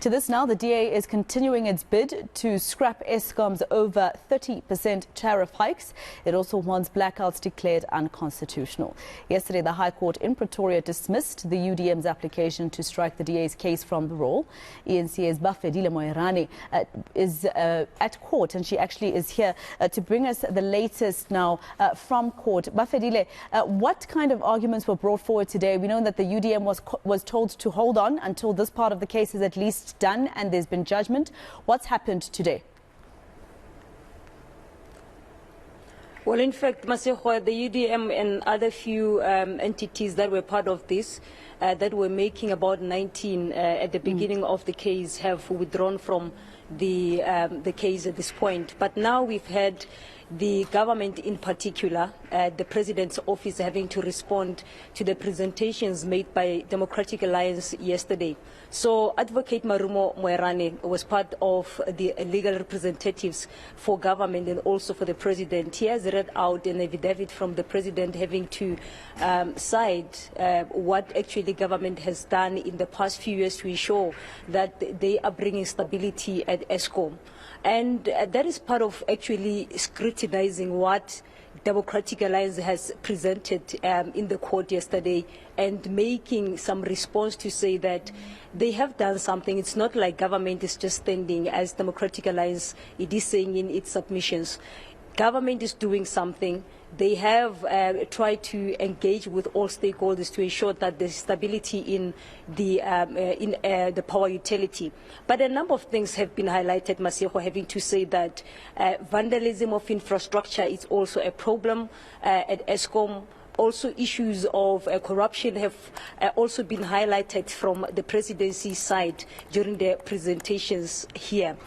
To this now, the DA is continuing its bid to scrap Eskom's over 30% tariff hikes. It also wants blackouts declared unconstitutional. Yesterday, the High Court in Pretoria dismissed the UDM's application to strike the DA's case from the roll. eNCA's Bafedile Moerane is at court, and she actually is here to bring us the latest now from court. Bafedile, what kind of arguments were brought forward today? We know that the UDM was told to hold on until this part of the case is at least done and there's been judgment. What's happened today? Well, in fact, Masego, the UDM and other few entities that were part of this, that were making about 19 at the beginning of the case, have withdrawn from the case at this point. But now we've had the government in particular, the President's office, having to respond to the presentations made by Democratic Alliance yesterday. So Advocate Moerane was part of the legal representatives for government and also for the President. He has read out an affidavit from the President having to cite what actually government has done in the past few years to ensure that they are bringing stability at Eskom. And that is part of actually scrutinizing what Democratic Alliance has presented in the court yesterday and making some response to say that they have done something. It's not like government is just standing, as Democratic Alliance it is saying in its submissions. Government is doing something. They have tried to engage with all stakeholders to ensure that there's stability in the power utility. But a number of things have been highlighted, Masego, having to say that vandalism of infrastructure is also a problem at Eskom. Also, issues of corruption have also been highlighted from the presidency side during the presentations here.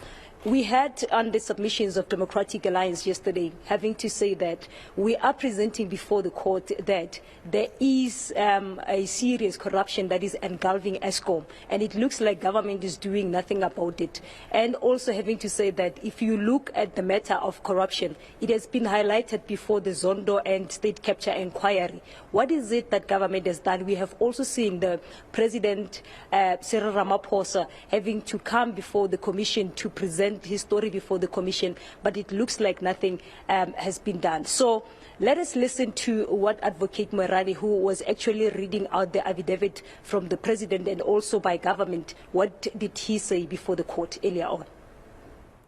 We had on the submissions of Democratic Alliance yesterday having to say that we are presenting before the court that there is a serious corruption that is engulfing Eskom, and it looks like government is doing nothing about it. And also having to say that if you look at the matter of corruption, it has been highlighted before the Zondo and state capture inquiry. What is it that government has done? We have also seen the President Cyril Ramaphosa having to come before the commission to present his story before the commission, but it looks like nothing has been done. So let us listen to what Advocate Moerane, who was actually reading out the affidavit from the President and also by government, what did he say before the court earlier on?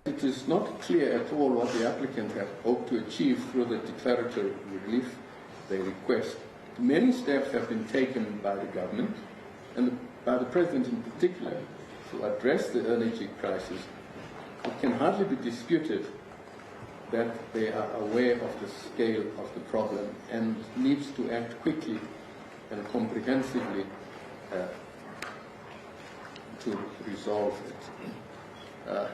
It is not clear at all what the applicant had hoped to achieve through the declaratory relief they request. Many steps have been taken by the government and by the President in particular to address the energy crisis. It can hardly be disputed that they are aware of the scale of the problem and needs to act quickly and comprehensively to resolve it.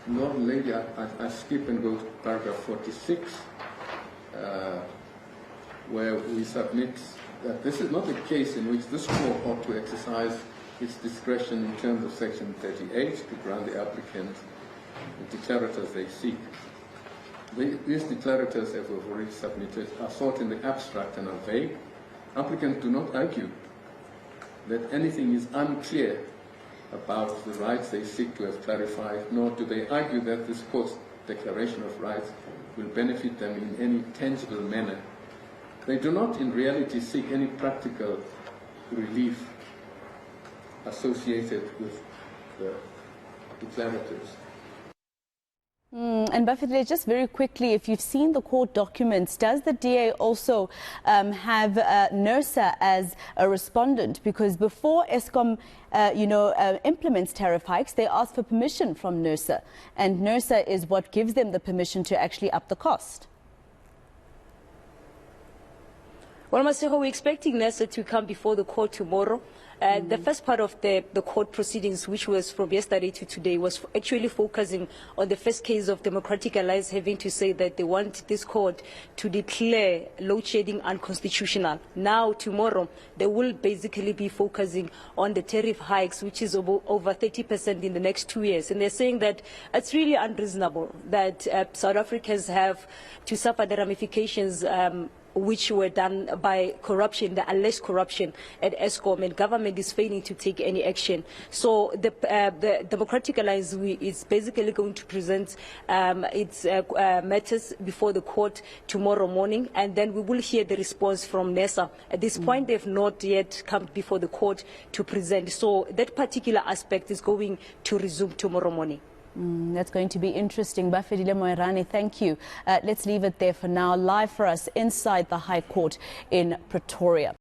Lady, I skip and go to paragraph 46, where we submit that this is not a case in which this court ought to exercise its discretion in terms of Section 38 to grant the applicant the declarators they seek. These declarators, as we've already submitted, are sought in the abstract and are vague. Applicants do not argue that anything is unclear about the rights they seek to have clarified, nor do they argue that this court's declaration of rights will benefit them in any tangible manner. They do not in reality seek any practical relief associated with the declarators. And Bafedile, just very quickly, if you've seen the court documents, does the DA also have NERSA as a respondent? Because before Eskom, implements tariff hikes, they ask for permission from NERSA, and NERSA is what gives them the permission to actually up the cost. Well, Masego, we're expecting NERSA to come before the court tomorrow. The first part of the court proceedings, which was from yesterday to today, was actually focusing on the first case of Democratic Alliance having to say that they want this court to declare load shedding unconstitutional. Now, tomorrow, they will basically be focusing on the tariff hikes, which is over 30% in the next 2 years. And they're saying that it's really unreasonable that South Africans have to suffer the ramifications which were done by corruption, the alleged corruption at ESCOM, and government is failing to take any action. So the Democratic Alliance is basically going to present its matters before the court tomorrow morning, and then we will hear the response from NESA. At this point, they've not yet come before the court to present. So that particular aspect is going to resume tomorrow morning. That's going to be interesting. Bafedile Moerane, thank you. Let's leave it there for now. Live for us inside the High Court in Pretoria.